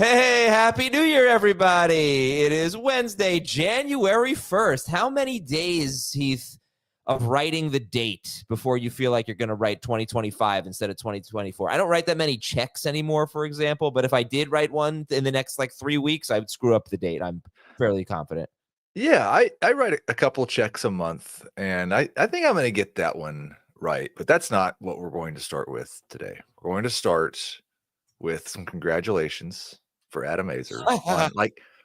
Hey, Happy New Year, everybody. It is Wednesday, January 1st. How many days, Heath, of writing the date before you feel like you're going to write 2025 instead of 2024? I don't write that many checks anymore, for example, but if I did write one in the next 3 weeks, I would screw up the date. I'm fairly confident. Yeah, I write a couple checks a month, and I think I'm going to get that one right. But that's not what we're going to start with today. We're going to start with some congratulations for Adam Azer on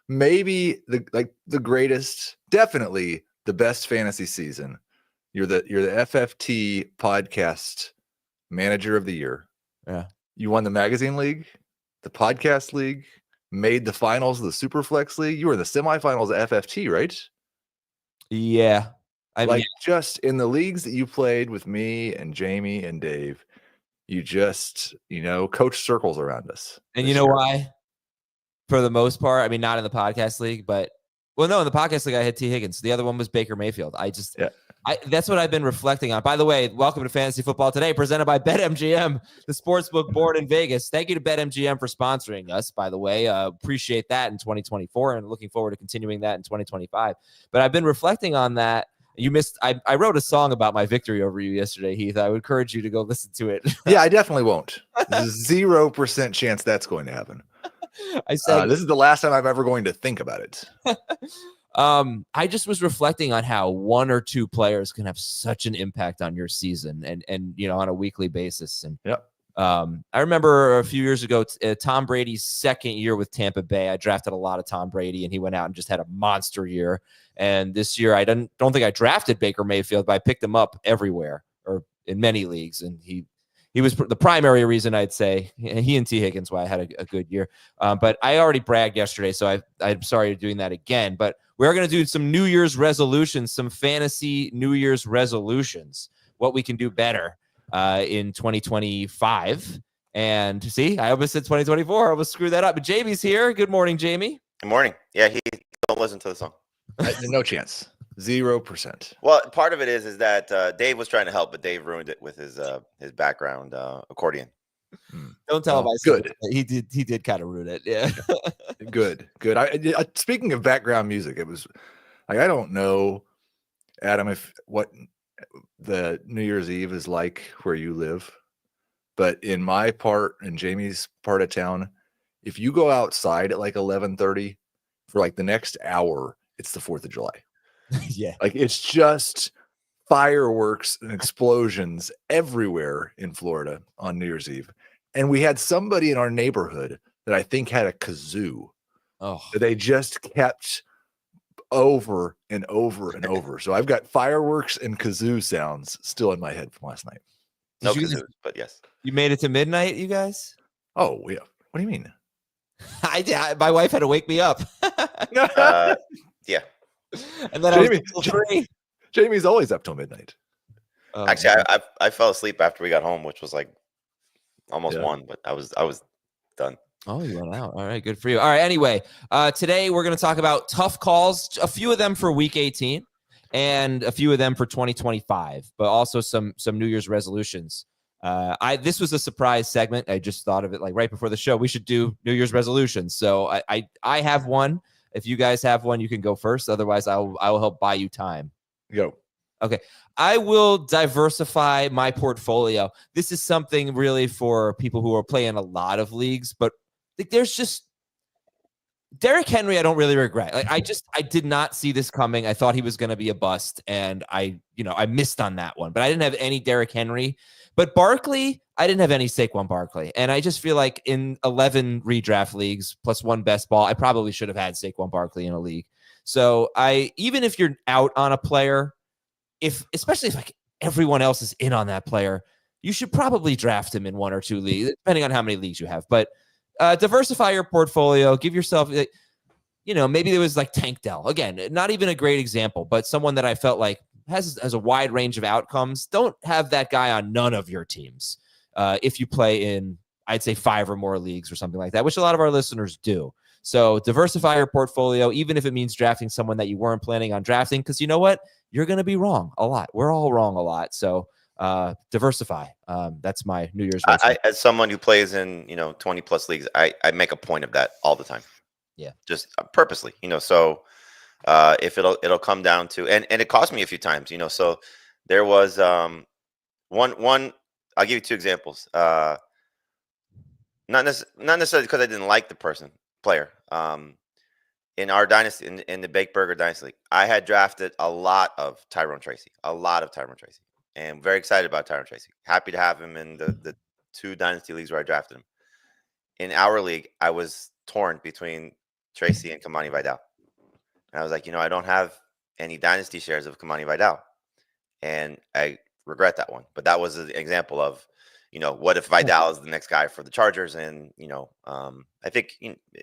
maybe the greatest, definitely the best fantasy season. You're the FFT podcast manager of the year. Yeah. You won the magazine league, the podcast league, made the finals of the Superflex League. You were in the semifinals of FFT, right? Yeah. Just in the leagues that you played with me and Jamie and Dave, you just, coach circles around us. And you know why? For the most part, I mean, not in the podcast league, but in the podcast league, I had T. Higgins. The other one was Baker Mayfield. That's what I've been reflecting on. By the way, welcome to Fantasy Football Today, presented by BetMGM, the sportsbook board in Vegas. Thank you to BetMGM for sponsoring us, by the way. Appreciate that in 2024 and looking forward to continuing that in 2025. But I've been reflecting on that. You missed. I wrote a song about my victory over you yesterday, Heath. I would encourage you to go listen to it. Yeah, I definitely won't. There's 0% chance that's going to happen. I said this is the last time I'm ever going to think about it. I just was reflecting on how one or two players can have such an impact on your season and on a weekly basis. And I remember a few years ago, Tom Brady's second year with Tampa Bay. I drafted a lot of Tom Brady, and he went out and just had a monster year. And this year, I don't think I drafted Baker Mayfield, but I picked him up everywhere or in many leagues, and he was the primary reason, I'd say. He and T. Higgins, why I had a good year. But I already bragged yesterday, so I'm sorry for doing that again. But we're going to do some New Year's resolutions, some fantasy New Year's resolutions, what we can do better in 2025. And see, I almost said 2024. I almost screwed that up. But Jamie's here. Good morning, Jamie. Good morning. Yeah, he don't listen to the song. No chance. 0%. Well, part of it is that Dave was trying to help, but Dave ruined it with his background accordion. Don't tell him I said good. It. He did kind of ruin it. Yeah. Good. Speaking of background music, it was I don't know, Adam, if what the New Year's Eve is like where you live, but in my part, in Jamie's part of town, if you go outside at 11:30 for the next hour, it's the 4th of July. Yeah. It's just fireworks and explosions everywhere in Florida on New Year's Eve. And we had somebody in our neighborhood that I think had a kazoo. Oh, that they just kept over and over and over. So I've got fireworks and kazoo sounds still in my head from last night. No kazoos, but yes. You made it to midnight, you guys? Oh, yeah. What do you mean? My wife had to wake me up. Yeah. And then Jamie's always up till midnight. Actually, I fell asleep after we got home, which was almost 1, but I was done. Oh, you went out. All right, good for you. All right, anyway, today we're going to talk about tough calls, a few of them for Week 18 and a few of them for 2025, but also some New Year's resolutions. This was a surprise segment. I just thought of it right before the show. We should do New Year's resolutions. So I have one. If you guys have one, you can go first. Otherwise, I will help buy you time. Go. Okay. I will diversify my portfolio. This is something really for people who are playing a lot of leagues, but there's just Derrick Henry. I don't really regret. I did not see this coming. I thought he was going to be a bust, and I missed on that one. But I didn't have any Derrick Henry. But Barkley, I didn't have any Saquon Barkley. And I just feel like in 11 redraft leagues plus one best ball, I probably should have had Saquon Barkley in a league. So even if you're out on a player, especially if everyone else is in on that player, you should probably draft him in one or two leagues, depending on how many leagues you have. But diversify your portfolio. Give yourself, maybe there was Tank Dell. Again, not even a great example, but someone that I felt has a wide range of outcomes. Don't have that guy on none of your teams. If you play in, I'd say 5 or more leagues or something like that, which a lot of our listeners do. So diversify your portfolio, even if it means drafting someone that you weren't planning on drafting, because you know what? You're going to be wrong a lot. We're all wrong a lot. So diversify. That's my New Year's I, resolution. as someone who plays in 20 plus leagues, I make a point of that all the time. Yeah, just purposely. So if it'll come down to, and it cost me a few times. So there was one. I'll give you two examples. Not necessarily because I didn't like the player. In our dynasty, in the Bake Burger Dynasty League, I had drafted a lot of Tyrone Tracy, and very excited about Tyrone Tracy. Happy to have him in the two dynasty leagues where I drafted him. In our league, I was torn between Tracy and Kamani Vidal, and I was like, I don't have any dynasty shares of Kamani Vidal, and I regret that one. But that was an example of, what if Vidal is the next guy for the Chargers? And, I think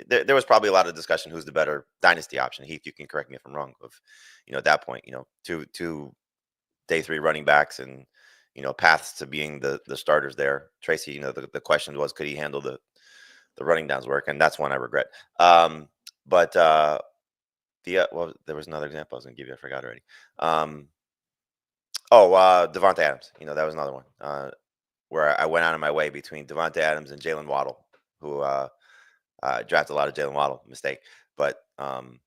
there was probably a lot of discussion who's the better dynasty option. Heath, you can correct me if I'm wrong. Of, at that point, two day 3 running backs and, paths to being the starters there. Tracy, the question was, could he handle the running downs work? And that's one I regret. But there was another example I was going to give you. I forgot already. Devontae Adams. That was another one. Where I went out of my way between Devontae Adams and Jalen Waddle, who drafted a lot of Jalen Waddle, mistake. But I'm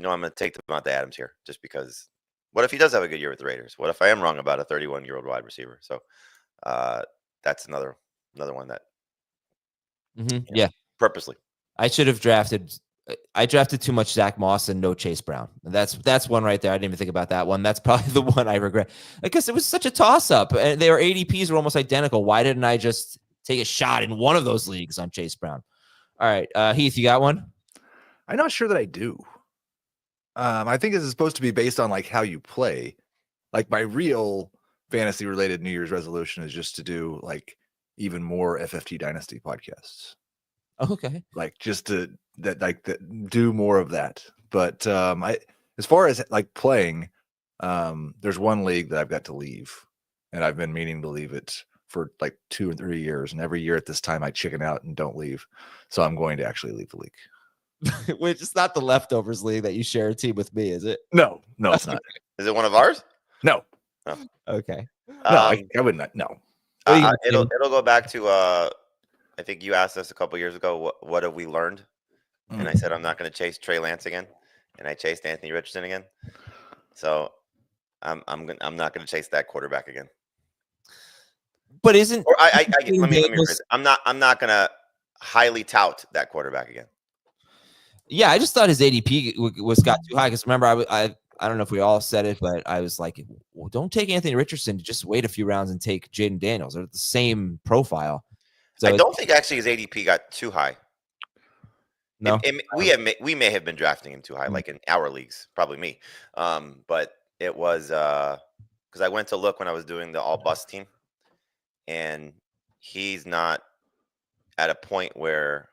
going to take Devontae Adams here, just because. What if he does have a good year with the Raiders? What if I am wrong about a 31-year-old wide receiver? So that's another one that. Yeah, purposely. I should have drafted. I drafted too much Zach Moss and no Chase Brown. That's one right there. I didn't even think about that one. That's probably the one I regret, because it was such a toss-up, and their ADPs were almost identical. Why didn't I just take a shot in one of those leagues on Chase Brown? All right, Heath, you got one? I'm not sure that I do. I think this is supposed to be based on like how you play. Like my real fantasy-related New Year's resolution is just to do like even more FFT Dynasty podcasts. Okay. Like just to do more of that. But as far as like playing, there's one league that I've got to leave, and I've been meaning to leave it for like 2 or 3 years, and every year at this time I chicken out and don't leave. So I'm going to actually leave the league. Which is not the leftovers league that you share a team with me, is it? No, it's not. Is it one of ours? No. Oh. Okay. No, I would not. No. It'll go back to I think you asked us a couple years ago, what have we learned? And I said, I'm not going to chase Trey Lance again. And I chased Anthony Richardson again. So I'm not going to chase that quarterback again. But isn't, or let me rephrase it. I'm not going to highly tout that quarterback again. Yeah, I just thought his ADP got too high, because remember, I don't know if we all said it, but I was like, well, don't take Anthony Richardson. Just wait a few rounds and take Jaden Daniels. They're the same profile. So I don't think actually his ADP got too high. No, we may have been drafting him too high, like in our leagues, probably me. But it was because I went to look when I was doing the all bust team, and he's not at a point where,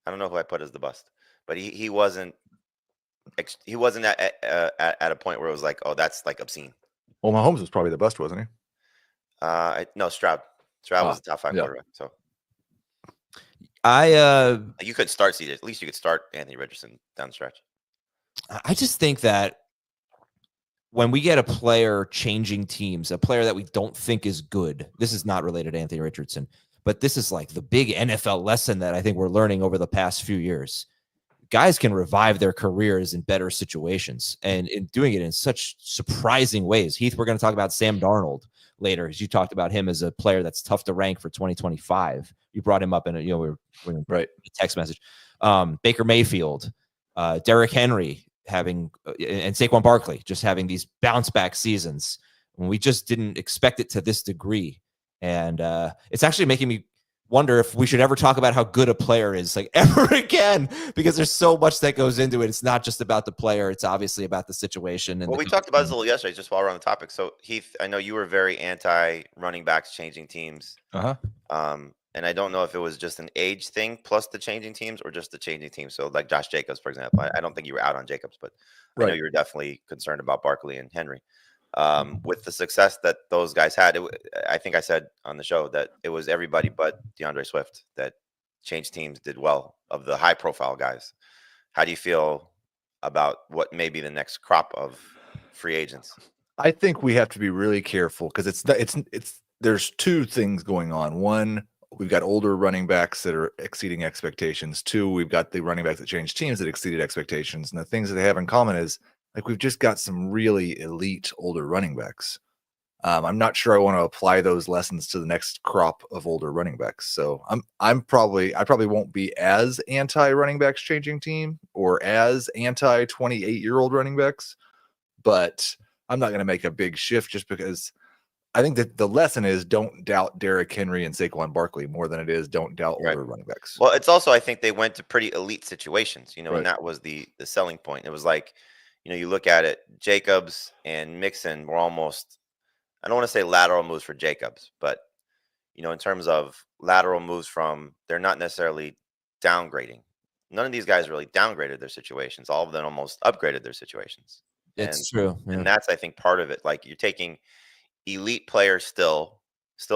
I don't know who I put as the bust, but he wasn't at a point where it was like, oh, that's like obscene. Well, Mahomes was probably the bust, wasn't he? No, Stroud was the top 5 quarterback. So you could start at least you could start Anthony Richardson down the stretch. I just think that when we get a player changing teams, a player that we don't think is good, this is not related to Anthony Richardson, but this is like the big NFL lesson that I think we're learning over the past few years. Guys can revive their careers in better situations, and in doing it in such surprising ways. Heath, we're going to talk about Sam Darnold later, as you talked about him as a player that's tough to rank for 2025. You brought him up in we're right, a text message. Baker Mayfield, Derrick Henry having, and Saquon Barkley just having these bounce back seasons when we just didn't expect it to this degree. And it's actually making me wonder if we should ever talk about how good a player is, like, ever again, because there's so much that goes into it. It's not just about the player. It's obviously about the situation. And we talked about this a little yesterday, just while we're on the topic. So Heath, I know you were very anti running backs changing teams. And I don't know if it was just an age thing plus the changing teams, or just the changing teams. So like Josh Jacobs, for example, I don't think you were out on Jacobs, but I know you were definitely concerned about Barkley and Henry. With the success that those guys had, I think I said on the show that it was everybody but DeAndre Swift that changed teams did well, of the high profile guys. How do you feel about what may be the next crop of free agents? I think we have to be really careful because there's two things going on. One, we've got older running backs that are exceeding expectations. Two, we've got the running backs that changed teams that exceeded expectations. And the things that they have in common is like we've just got some really elite older running backs. I'm not sure I want to apply those lessons to the next crop of older running backs. So I probably won't be as anti running backs changing team or as anti 28-year-old running backs, but I'm not going to make a big shift just because I think that the lesson is don't doubt Derrick Henry and Saquon Barkley more than it is don't doubt Right. older running backs. Well, it's also I think they went to pretty elite situations, Right. and that was the selling point. It was like, you look at it, Jacobs and Mixon were almost, I don't want to say lateral moves for Jacobs, but in terms of lateral moves they're not necessarily downgrading. None of these guys really downgraded their situations. All of them almost upgraded their situations. It's true. Yeah. And that's, I think, part of it. Like you're taking elite players still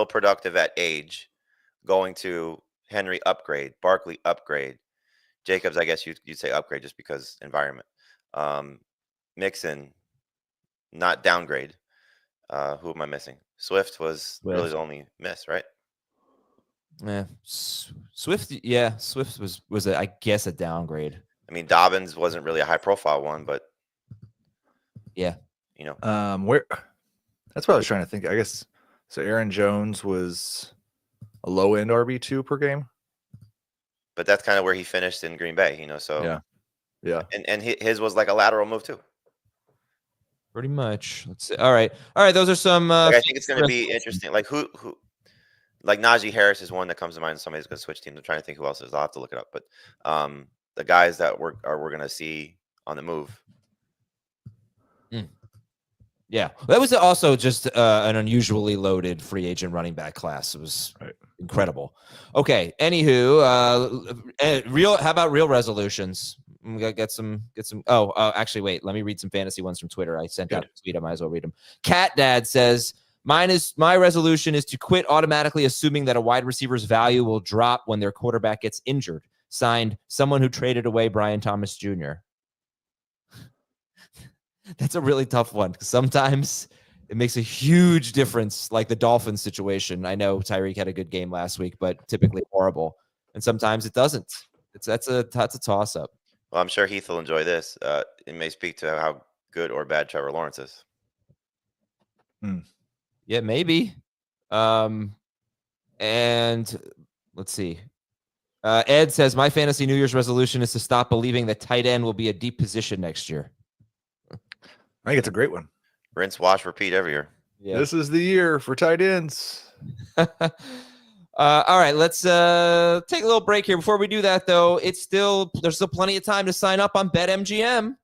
productive at age, going to Henry upgrade, Barkley upgrade, Jacobs, I guess you'd say upgrade just because environment. Mixon, not downgrade. Who am I missing? Swift was really the only miss, right? Yeah, Swift. Yeah, Swift was I guess a downgrade. I mean, Dobbins wasn't really a high profile one, but yeah, where that's what I was trying to think. I guess so. Aaron Jones was a low end RB2 per game, but that's kind of where he finished in Green Bay. So yeah, and his was like a lateral move too. Pretty much. Let's see. All right. Those are some. I think it's going to be interesting. Like who, like Najee Harris is one that comes to mind. Somebody's going to switch teams. I'm trying to think who else is. I'll have to look it up. But the guys that we're going to see on the move. Yeah, that was also just an unusually loaded free agent running back class. It was incredible. Okay. Anywho, how about real resolutions? We gotta get some. Oh, actually, wait. Let me read some fantasy ones from Twitter. I sent out a tweet. I might as well read them. Cat Dad says, my resolution is to quit automatically assuming that a wide receiver's value will drop when their quarterback gets injured. Signed, someone who traded away Brian Thomas Jr. That's a really tough one because sometimes it makes a huge difference, like the Dolphins situation. I know Tyreek had a good game last week, but typically horrible. And sometimes it doesn't. That's a toss-up. Well, I'm sure Heath will enjoy this. It may speak to how good or bad Trevor Lawrence is. Yeah, maybe. And let's see. Ed says, my fantasy New Year's resolution is to stop believing that tight end will be a deep position next year. I think it's a great one. Rinse, wash, repeat every year. Yeah. This is the year for tight ends. All right, let's take a little break here. Before we do that, though, there's still plenty of time to sign up on BetMGM,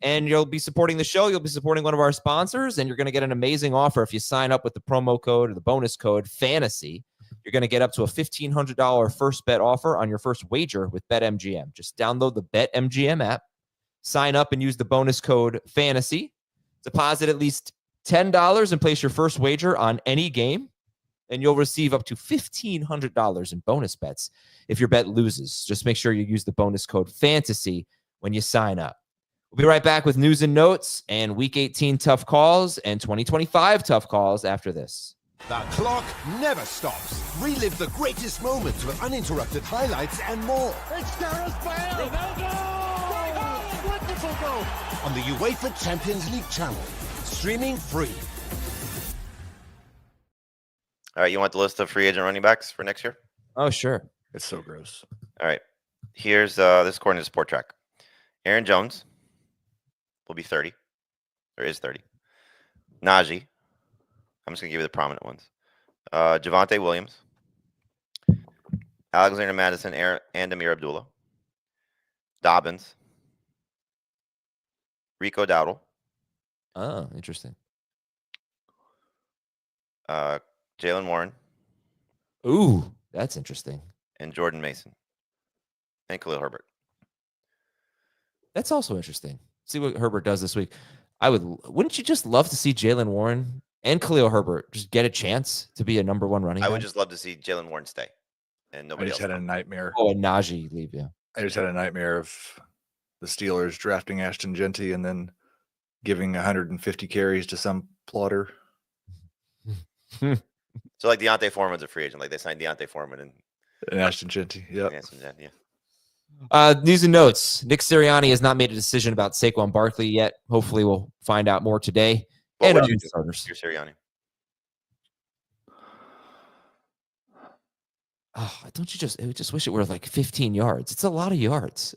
and you'll be supporting the show. You'll be supporting one of our sponsors, and you're going to get an amazing offer if you sign up with the promo code or the bonus code FANTASY. You're going to get up to a $1,500 first bet offer on your first wager with BetMGM. Just download the BetMGM app, sign up, and use the bonus code FANTASY. Deposit at least $10 and place your first wager on any game, and you'll receive up to $1,500 in bonus bets if your bet loses. Just make sure you use the bonus code FANTASY when you sign up. We'll be right back with news and notes and Week 18 tough calls and 2025 tough calls after this. The clock never stops. Relive the greatest moments with uninterrupted highlights and more. It's Gareth Bale! Ronaldo! Wonderful goal! On the UEFA Champions League channel. Streaming free. All right, you want the list of free agent running backs for next year? Oh, sure. It's so gross. All right. Here's this according to Sport Track. Aaron Jones will be 30. Or is 30. Najee. I'm just going to give you the prominent ones. Javonte Williams. Alexander Madison and Amir Abdullah. Dobbins. Rico Dowdle. Oh, interesting. Jalen Warren. Ooh, that's interesting. And Jordan Mason. And Khalil Herbert. That's also interesting. See what Herbert does this week. Wouldn't you just love to see Jalen Warren and Khalil Herbert just get a chance to be a number one running back? I would just love to see Jalen Warren stay. And nobody else. I just had a nightmare. Oh, and Najee leave, yeah. I just had a nightmare of the Steelers drafting Ashton Genty and then giving 150 carries to some plotter. So like Deontay Foreman's a free agent. Like they signed Deontay Foreman And Ashton Genty. Yep. yeah. News and notes. Nick Sirianni has not made a decision about Saquon Barkley yet. Hopefully we'll find out more today. What And would on you the do starters. if you're Sirianni? Oh, don't you just wish it were like 15 yards? It's a lot of yards.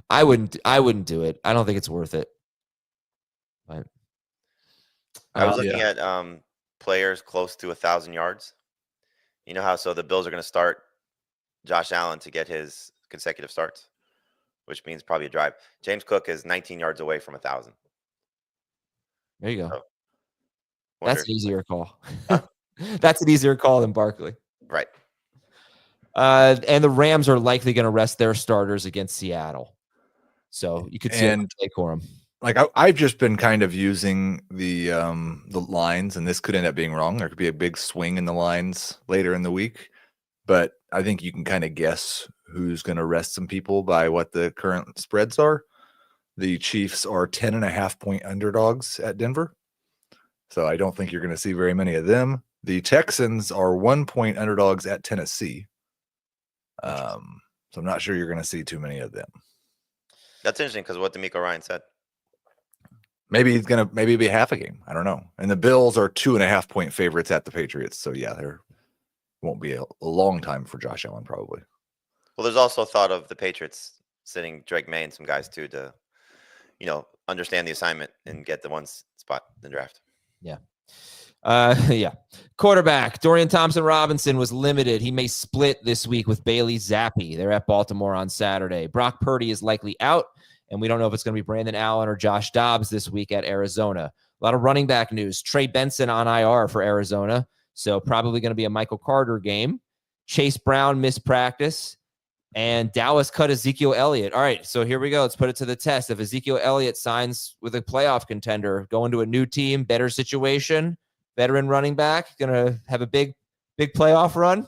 I wouldn't do it. I don't think it's worth it. But I was looking yeah. at players close to 1,000 yards. You know how the Bills are going to start Josh Allen to get his consecutive starts, which means probably a drive. James Cook is 19 yards away from 1,000. there you go. So, That's wonder- an easier call. Huh? That's an easier call than Barkley. right. And the Rams are likely going to rest their starters against Seattle. So you could see a play for them. Like I've just been kind of using the lines, and this could end up being wrong. There could be a big swing in the lines later in the week, but I think you can kind of guess who's going to rest some people by what the current spreads are. The Chiefs are 10.5-point underdogs at Denver, so I don't think you're going to see very many of them. The Texans are 1-point underdogs at Tennessee, so I'm not sure you're going to see too many of them. That's interesting because what D'Amico Ryan said. Maybe he's gonna be half a game. I don't know. And the Bills are 2.5-point favorites at the Patriots. So yeah, there won't be a long time for Josh Allen probably. Well, there's also thought of the Patriots sitting Drake May and some guys too to, understand the assignment and get the one spot in the draft. Yeah. Yeah. Quarterback Dorian Thompson-Robinson was limited. He may split this week with Bailey Zappi. They're at Baltimore on Saturday. Brock Purdy is likely out, and we don't know if it's going to be Brandon Allen or Josh Dobbs this week at Arizona. A lot of running back news. Trey Benson on IR for Arizona, so probably going to be a Michael Carter game. Chase Brown missed practice, and Dallas cut Ezekiel Elliott. All right, so here we go. Let's put it to the test. If Ezekiel Elliott signs with a playoff contender, going to a new team, better situation, veteran running back, going to have a big playoff run?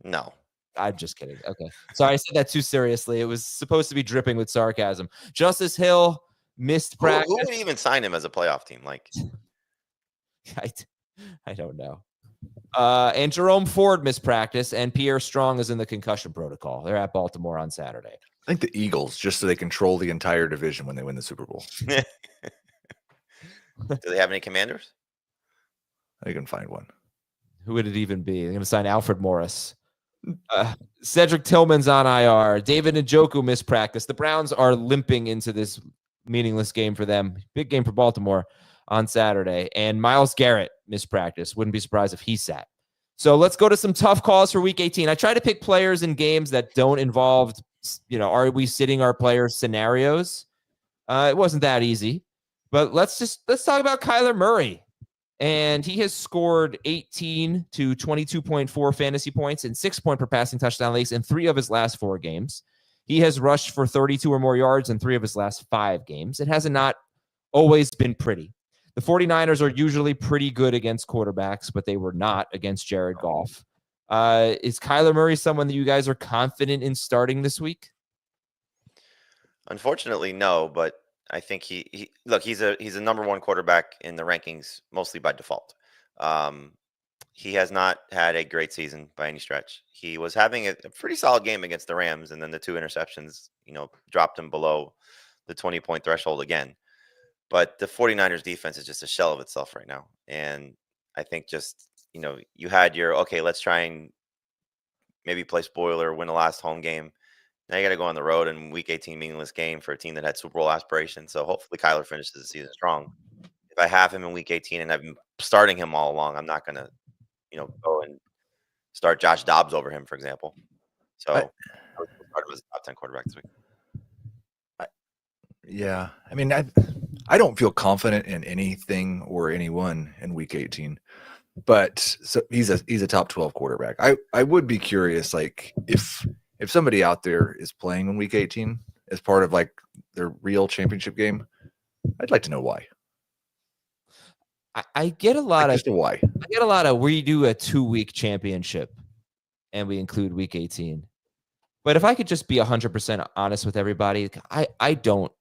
No. I'm just kidding. Okay. Sorry, I said that too seriously. It was supposed to be dripping with sarcasm. Justice Hill missed practice. Who would even sign him as a playoff team? Like, I don't know. And Jerome Ford missed practice, and Pierre Strong is in the concussion protocol. They're at Baltimore on Saturday. I think the Eagles, just so they control the entire division when they win the Super Bowl. do they have any commanders? I can find one. Who would it even be? They're going to sign Alfred Morris. Cedric Tillman's on IR. David Njoku missed practice. The Browns are limping into this meaningless game for them. Big game for Baltimore on Saturday. And Myles Garrett missed practice. Wouldn't be surprised if he sat. So let's go to some tough calls for Week 18. I try to pick players in games that don't involve, are we sitting our players scenarios? It wasn't that easy. But let's talk about Kyler Murray. And he has scored 18 to 22.4 fantasy points and 6 point per passing touchdown leagues in 3 of his last 4 games. He has rushed for 32 or more yards in 3 of his last 5 games. It has not always been pretty. The 49ers are usually pretty good against quarterbacks, but they were not against Jared Goff. Is Kyler Murray someone that you guys are confident in starting this week? Unfortunately, no, but I think he's a number 1 quarterback in the rankings mostly by default. He has not had a great season by any stretch. He was having a pretty solid game against the Rams, and then the 2 interceptions, dropped him below the 20-point threshold again. But the 49ers defense is just a shell of itself right now. And I think you had your, okay, let's try and maybe play spoiler, win the last home game. Now you got to go on the road in Week 18, meaningless game for a team that had Super Bowl aspirations. So hopefully Kyler finishes the season strong. If I have him in Week 18 and I've been starting him all along, I'm not going to, go and start Josh Dobbs over him, for example. So I would start him as a top 10 quarterback this week. Yeah, I mean, I don't feel confident in anything or anyone in Week 18, but so he's a top 12 quarterback. I would be curious, like if somebody out there is playing in Week 18 as part of like their real championship game, I'd like to know why. I get a lot of why. I get a lot of we do a 2-week championship and we include Week 18. But if I could just be 100% honest with everybody, I don't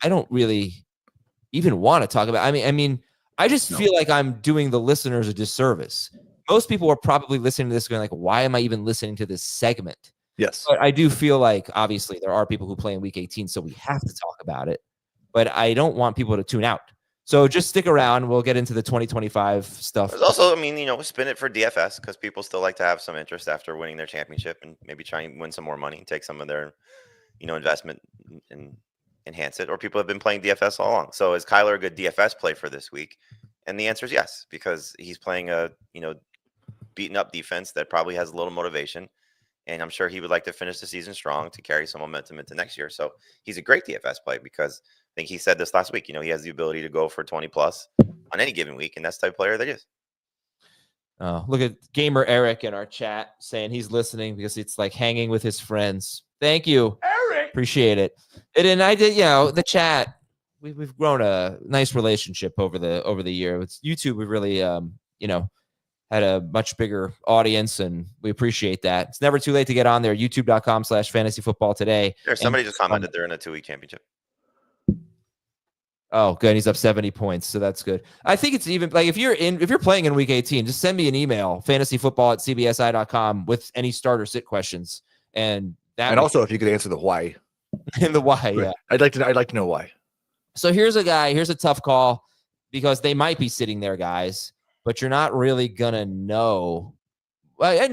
I don't really even want to talk about. I mean, I just feel like I'm doing the listeners a disservice. Most people are probably listening to this going like, why am I even listening to this segment? Yes. But I do feel like, obviously, there are people who play in Week 18, so we have to talk about it. But I don't want people to tune out. So just stick around. We'll get into the 2025 stuff. There's also, spin it for DFS because people still like to have some interest after winning their championship and maybe try and win some more money and take some of their, investment and enhance it. Or people have been playing DFS all along. So is Kyler a good DFS play for this week? And the answer is yes, because he's playing a, beaten up defense that probably has a little motivation. And I'm sure he would like to finish the season strong to carry some momentum into next year. So he's a great DFS play because I think he said this last week, he has the ability to go for 20 plus on any given week. And that's the type of player that he is. Look at Gamer Eric in our chat saying he's listening because it's like hanging with his friends. Thank you, Eric. Appreciate it. And I did, the chat. We've grown a nice relationship over the year. With YouTube, we've really, had a much bigger audience, and we appreciate that. It's never too late to get on there. YouTube.com/fantasyfootball today. Somebody just commented they're in a 2-week championship. Oh, good. He's up 70 points, so that's good. I think it's even like if you're playing in Week 18, just send me an email, fantasyfootball@cbsi.com with any start or sit questions, and also if you could answer the why. And the why, yeah. I'd like to know why. So here's a tough call because they might be sitting there, guys, but you're not really gonna know. Well, I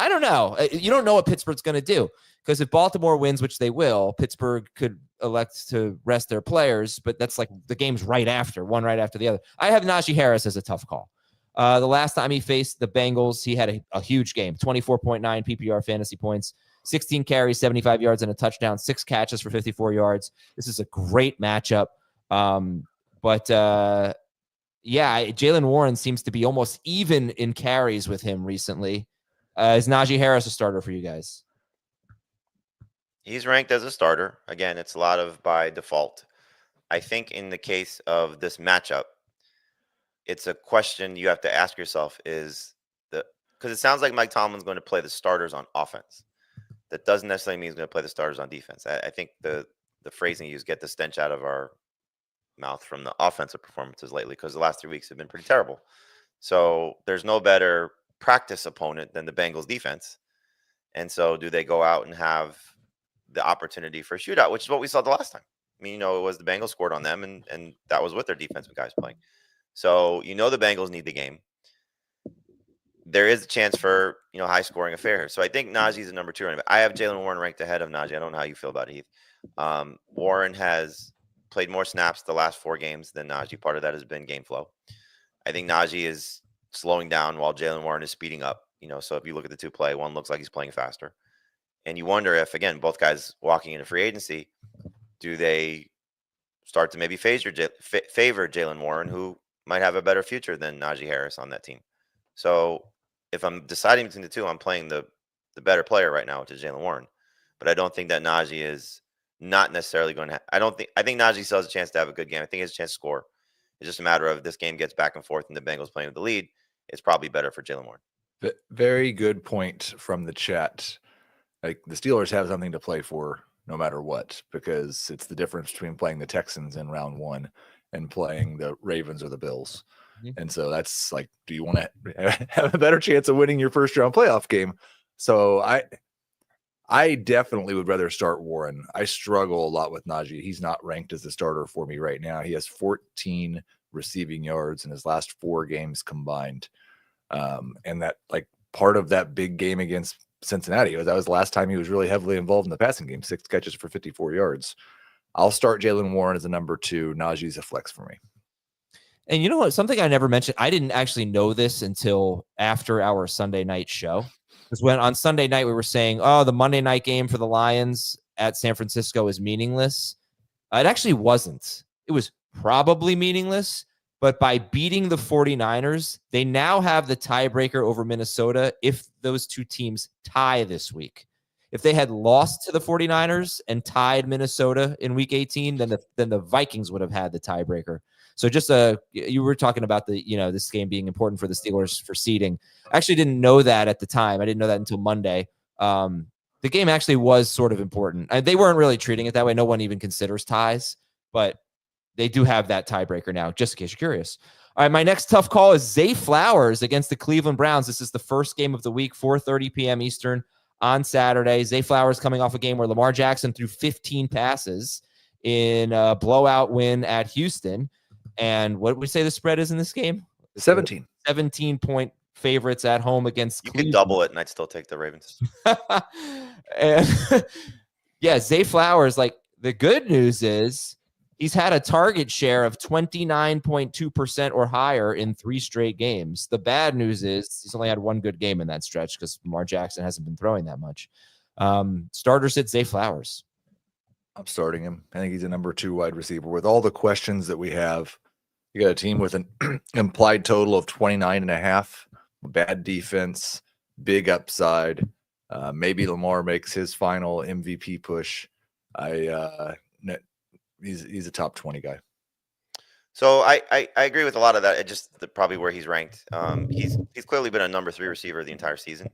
don't know. You don't know what Pittsburgh's gonna do because if Baltimore wins, which they will, Pittsburgh could elect to rest their players, but that's like the game's one right after the other. I have Najee Harris as a tough call. The last time he faced the Bengals, he had a huge game, 24.9 PPR fantasy points, 16 carries, 75 yards, and a touchdown, 6 catches for 54 yards. This is a great matchup. Jalen Warren seems to be almost even in carries with him recently. Is Najee Harris a starter for you guys? He's ranked as a starter. Again, it's a lot of by default. I think in the case of this matchup, it's a question you have to ask yourself because it sounds like Mike Tomlin's going to play the starters on offense. That doesn't necessarily mean he's going to play the starters on defense. I think the phrasing you use, get the stench out of our mouth from the offensive performances lately, because the last 3 weeks have been pretty terrible. So there's no better practice opponent than the Bengals defense. And so do they go out and have the opportunity for a shootout, which is what we saw the last time? It was the Bengals scored on them, and that was with their defensive guys playing. So the Bengals need the game. There is a chance for high scoring affair here. So I think Najee's a number 2 running back. I have Jalen Warren ranked ahead of Najee. I don't know how you feel about it, Heath. Warren has played more snaps the last 4 games than Najee. Part of that has been game flow. I think Najee is slowing down while Jalen Warren is speeding up. So if you look at the 2 play, one looks like he's playing faster. And you wonder if, again, both guys walking into free agency, do they start to maybe favor Jalen Warren, who might have a better future than Najee Harris on that team? So if I'm deciding between the 2, I'm playing the better player right now, which is Jalen Warren. But I don't think that Najee is not necessarily going to I think Najee still has a chance to have a good game. I think he has a chance to score. It's just a matter of this game gets back and forth and the Bengals playing with the lead. It's probably better for Jalen Warren. Very good point from the chat. Like the Steelers have something to play for no matter what, because it's the difference between playing the Texans in round 1 and playing the Ravens or the Bills. Mm-hmm. And so that's like, do you want to have a better chance of winning your first round playoff game? So I definitely would rather start Warren. I struggle a lot with Najee. He's not ranked as a starter for me right now. He has 14 receiving yards in his last 4 games combined. And that, like, part of that big game against Cincinnati that was the last time he was really heavily involved in the passing game, 6 catches for 54 yards. I'll start Jalen Warren as a number 2. Najee's a flex for me. And you know what? Something I never mentioned, I didn't actually know this until after our Sunday night show. Because when on Sunday night we were saying, oh, the Monday night game for the Lions at San Francisco is meaningless. It actually wasn't. It was probably meaningless. But by beating the 49ers, they now have the tiebreaker over Minnesota if those 2 teams tie this week. If they had lost to the 49ers and tied Minnesota in week 18, then the Vikings would have had the tiebreaker. So just you were talking about this game being important for the Steelers for seeding. I actually didn't know that at the time. I didn't know that until Monday. The game actually was sort of important. They weren't really treating it that way. No one even considers ties. but they do have that tiebreaker now, just in case you're curious. All right, my next tough call is Zay Flowers against the Cleveland Browns. This is the first game of the week, 4:30 p.m. Eastern on Saturday. Zay Flowers coming off a game where Lamar Jackson threw 15 passes in a blowout win at Houston. And what would we say the spread is in this game? 17. 17-point favorites at home against You Cleveland. could double it, and I'd still take the Ravens. And yeah, Zay Flowers, like the good news is he's had a target share of 29.2% or higher in 3 straight games. The bad news is he's only had one good game in that stretch because Lamar Jackson hasn't been throwing that much. Starter sit Zay Flowers. I'm starting him. I think he's a number 2 wide receiver. With all the questions that we have, you got a team with an implied total of 29.5, bad defense, big upside. Maybe Lamar makes his final MVP push. He's a top 20 guy. So I agree with a lot of that. It just probably where he's ranked. He's clearly been a number 3 receiver the entire season.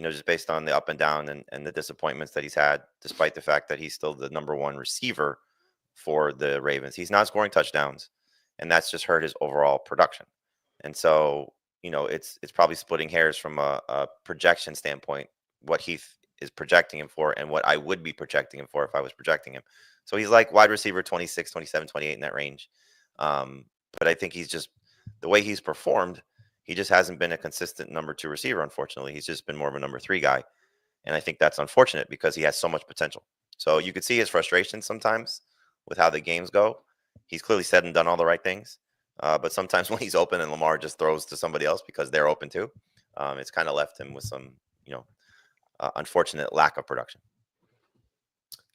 Just based on the up and down and the disappointments that he's had, despite the fact that he's still the number 1 receiver for the Ravens. He's not scoring touchdowns, and that's just hurt his overall production. And so, it's probably splitting hairs from a projection standpoint, what Heath is projecting him for and what I would be projecting him for if I was projecting him. So he's like wide receiver 26, 27, 28 in that range. But I think he's just the way he's performed. He just hasn't been a consistent number 2 receiver, unfortunately. He's just been more of a number 3 guy. And I think that's unfortunate because he has so much potential. So you could see his frustration sometimes with how the games go. He's clearly said and done all the right things. But sometimes when he's open and Lamar just throws to somebody else because they're open too, it's kind of left him with some, unfortunate lack of production.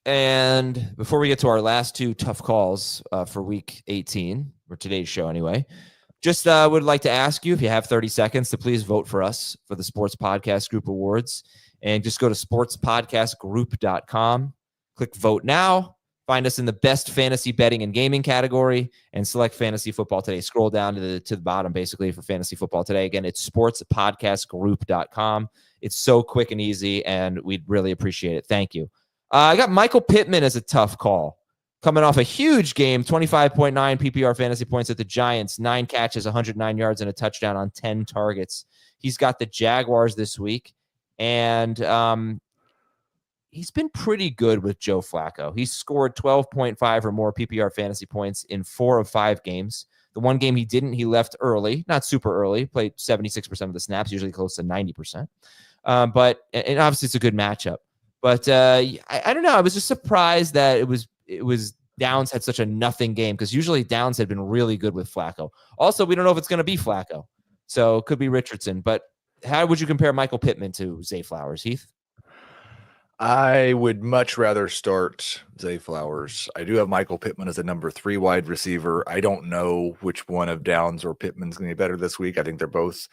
And before we get to our last 2 tough calls for week 18, or today's show anyway, just would like to ask you, if you have 30 seconds, to please vote for us for the Sports Podcast Group Awards. And just go to sportspodcastgroup.com, click Vote Now, find us in the best fantasy betting and gaming category, and select Fantasy Football Today. Scroll down to the bottom, basically, for Fantasy Football Today. Again, it's sportspodcastgroup.com. It's so quick and easy, and we'd really appreciate it. Thank you. I got Michael Pittman as a tough call. Coming off a huge game, 25.9 PPR fantasy points at the Giants, 9 catches, 109 yards, and a touchdown on 10 targets. He's got the Jaguars this week, and he's been pretty good with Joe Flacco. He's scored 12.5 or more PPR fantasy points in 4 of 5 games. The one game he didn't, he left early, not super early, played 76% of the snaps, usually close to 90%. But obviously it's a good matchup. But I don't know. I was just surprised that it was Downs had such a nothing game, because usually Downs had been really good with Flacco. Also, we don't know if it's going to be Flacco, so it could be Richardson. But how would you compare Michael Pittman to Zay Flowers, Heath? I would much rather start Zay Flowers. I do have Michael Pittman as a number 3 wide receiver. I don't know which one of Downs or Pittman's going to be better this week. I think they're both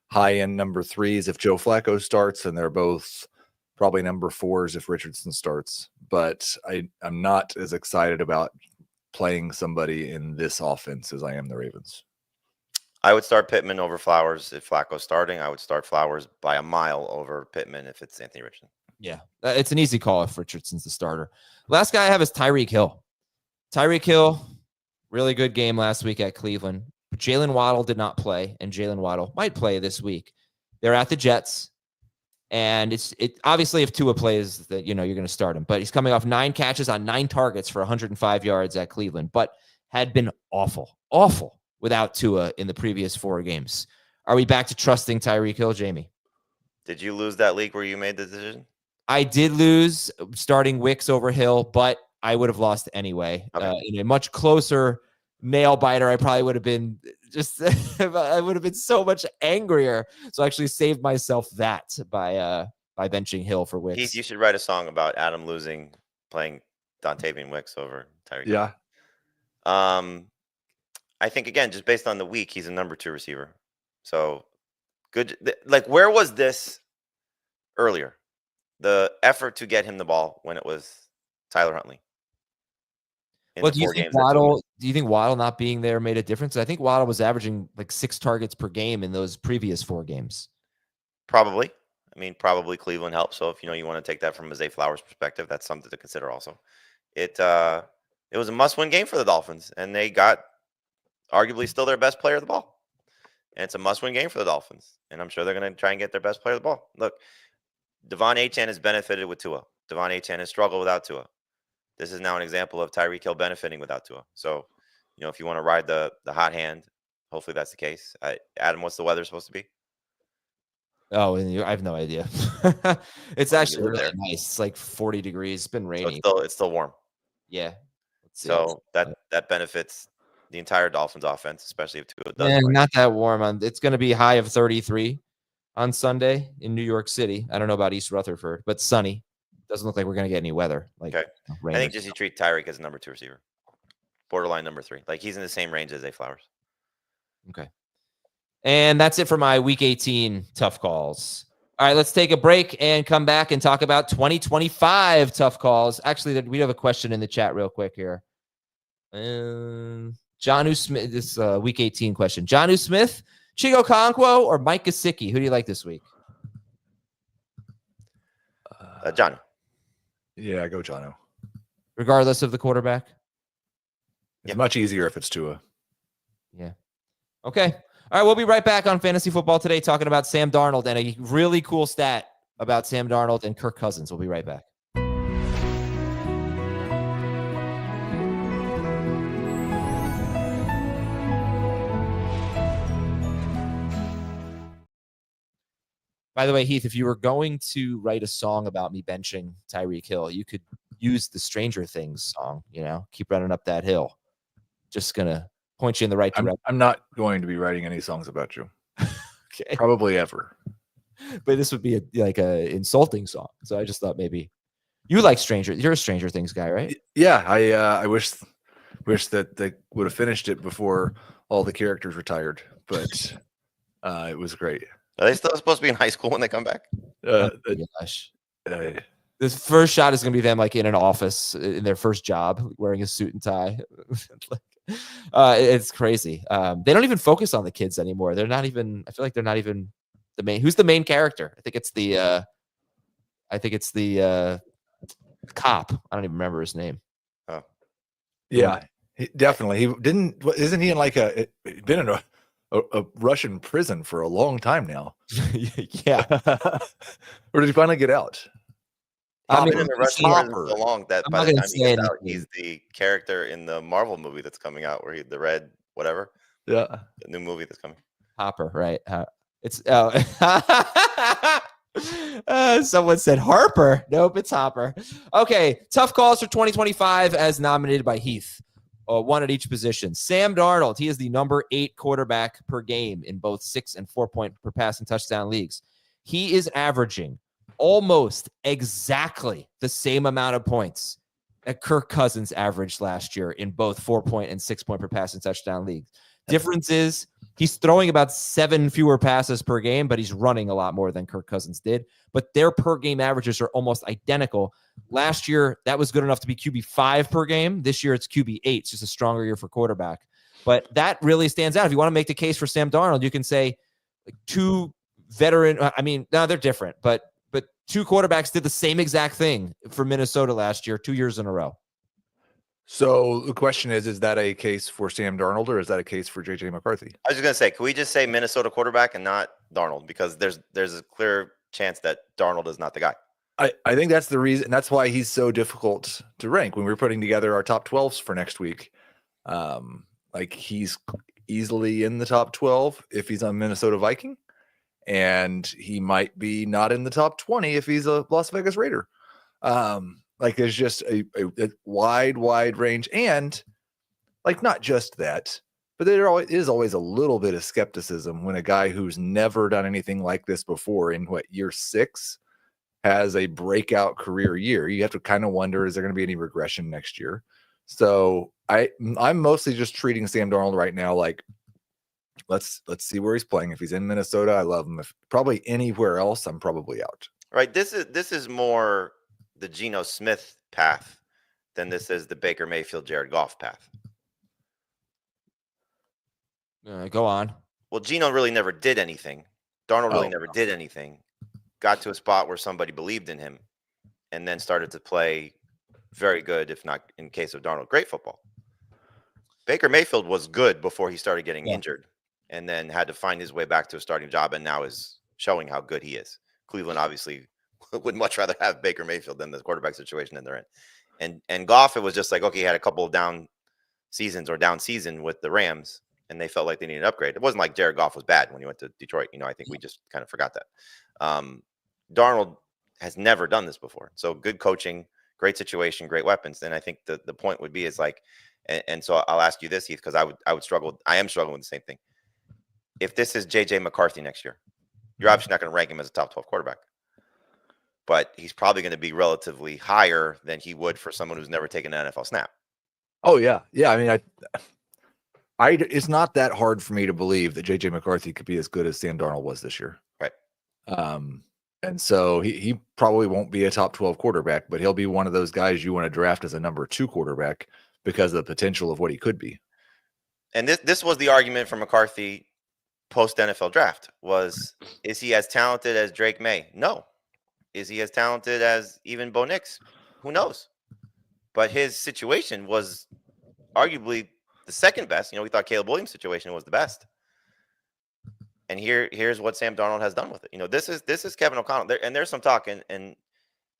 high-end number 3s if Joe Flacco starts, and they're both probably number 4s if Richardson starts. But I'm not as excited about playing somebody in this offense as I am the Ravens. I would start Pittman over Flowers if Flacco's starting. I would start Flowers by a mile over Pittman if it's Anthony Richardson. Yeah, it's an easy call if Richardson's the starter. Last guy I have is Tyreek Hill. Tyreek Hill, really good game last week at Cleveland. But Jalen Waddle did not play, and Jalen Waddle might play this week. They're at the Jets, and it obviously if Tua plays, that you're going to start him. But he's coming off 9 catches on 9 targets for 105 yards at Cleveland, but had been awful without Tua in the previous 4 games. Are we back to trusting Tyreek Hill, Jamie? Did you lose that league where you made the decision? I did lose starting Wicks over Hill, but I would have lost anyway. Okay. In a much closer nail biter, I probably would have been I would have been so much angrier. So I actually saved myself that by benching Hill for Wicks. Heath, you should write a song about Adam losing, playing Dontavian Wicks over Tyreek. Yeah. I think, again, just based on the week, he's a number 2 receiver. So good. Like, where was this earlier? The effort to get him the ball when it was Tyler Huntley. Well, do you think Waddle not being there made a difference? I think Waddle was averaging like 6 targets per game in those previous 4 games. Probably. I mean, probably Cleveland helped. So if you want to take that from a Zay Flowers perspective, that's something to consider also. It was a must-win game for the Dolphins, and they got arguably still their best player of the ball. And it's a must-win game for the Dolphins, and I'm sure they're going to try and get their best player of the ball. Look, Devon Achane has benefited with Tua. Devon Achane has struggled without Tua. This is now an example of Tyreek Hill benefiting without Tua. So, if you want to ride the hot hand, hopefully that's the case. Adam, what's the weather supposed to be? Oh, and I have no idea. It's Oh, you actually live really there. nice. It's like 40 degrees. It's been So raining. it's still warm. Yeah. Let's see. So that benefits the entire Dolphins offense, especially if Tua does. Man, play. not that warm. It's going to be high of 33 on Sunday in New York City. I don't know about East Rutherford, but sunny. Doesn't look like we're going to get any weather. Like Okay. rain I or think just you treat Tyreek as a number 2 receiver, borderline number 3. Like he's in the same range as Zay Flowers. Okay. And that's it for my week 18 tough calls. All right, let's take a break and come back and talk about 2025 tough calls. Actually, we have a question in the chat real quick here. Jonnu Smith, this week 18 question. Jonnu Smith, Chigo Okonkwo, or Mike Gesicki? Who do you like this week? John. Yeah, go Jonnu. Regardless of the quarterback? It's much easier if it's Tua. Yeah. Okay. All right, we'll be right back on Fantasy Football Today talking about Sam Darnold and a really cool stat about Sam Darnold and Kirk Cousins. We'll be right back. By the way, Heath, if you were going to write a song about me benching Tyreek Hill, you could use the Stranger Things song, keep running up that hill. Just going to point you in the right direction. I'm not going to be writing any songs about you. Okay. Probably ever. But this would be like a insulting song. So I just thought maybe you like you're a Stranger Things guy, right? Yeah, I wish that they would have finished it before all the characters retired, but it was great. Are they still supposed to be in high school when they come back? Gosh. This first shot is going to be them like in an office in their first job, wearing a suit and tie. It's crazy. They don't even focus on the kids anymore. They're not even. I feel like they're not even the main. Who's the main character? I think it's the cop. I don't even remember his name. Oh, yeah, definitely. He didn't. Isn't he in like been in a Russian prison for a long time now? Yeah. Or did he finally get out? I mean, in the Russian prison so long that I'm by not the gonna time he say gets out, anything. he's the character in the Marvel movie that's coming out, where the red whatever, Yeah, the new movie that's coming. Hopper, right? It's someone said Harper. Nope, it's Hopper. Okay, tough calls for 2025 as nominated by Heath. One at each position. Sam Darnold, he is the number 8 quarterback per game in both 6 and 4 point per passing touchdown leagues. He is averaging almost exactly the same amount of points that Kirk Cousins averaged last year in both 4 point and 6 point per passing touchdown leagues. Difference is he's throwing about 7 fewer passes per game, but he's running a lot more than Kirk Cousins did. But their per game averages are almost identical. Last year, that was good enough to be QB5 per game. This year, it's QB8. It's just a stronger year for quarterback. But that really stands out. If you want to make the case for Sam Darnold, you can say like 2 veteran. I mean, no, they're different, but 2 quarterbacks did the same exact thing for Minnesota last year, 2 years in a row. So the question is that a case for Sam Darnold or is that a case for JJ McCarthy? I was just gonna say, can we just say Minnesota quarterback and not Darnold, because there's a clear chance that Darnold is not the guy. I think that's the reason. That's why he's so difficult to rank when we're putting together our top 12s for next week. Like he's easily in the top 12 if he's a Minnesota Viking, and he might be not in the top 20 if he's a Las Vegas Raider. Like there's just a wide range, and like not just that, but there is always a little bit of skepticism when a guy who's never done anything like this before in year 6 has a breakout career year. You have to kind of wonder, is there going to be any regression next year? So I'm mostly just treating Sam Darnold right now like let's see where he's playing. If he's in Minnesota, I love him. If probably anywhere else, I'm probably out. Right. This is more the Geno Smith path than this is the Baker Mayfield, Jared Goff path. Go on. Well, Geno really never did anything. Darnold really never did anything. Got to a spot where somebody believed in him, and then started to play very good, if not in case of Darnold, great football. Baker Mayfield was good before he started getting injured, and then had to find his way back to a starting job, and now is showing how good he is. Cleveland obviously would much rather have Baker Mayfield than the quarterback situation that they're in. And Goff, it was just like, okay, he had a couple of down season with the Rams, and they felt like they needed an upgrade. It wasn't like Jared Goff was bad when he went to Detroit. I think we just kind of forgot that. Darnold has never done this before. So good coaching, great situation, great weapons. Then I think the point would be is like, and so I'll ask you this, Heath, because I would struggle. I am struggling with the same thing. If this is JJ McCarthy next year, you're obviously not going to rank him as a top 12 quarterback, but he's probably going to be relatively higher than he would for someone who's never taken an NFL snap. Oh yeah. Yeah. I mean, it's not that hard for me to believe that JJ McCarthy could be as good as Sam Darnold was this year. Right. And so he probably won't be a top 12 quarterback, but he'll be one of those guys you want to draft as a number 2 quarterback because of the potential of what he could be. And this was the argument for McCarthy post NFL draft was, is he as talented as Drake May? No. Is he as talented as even Bo Nix? Who knows? But his situation was arguably the second best. We thought Caleb Williams' situation was the best. And here's what Sam Darnold has done with it. This is Kevin O'Connell. There's some talk, and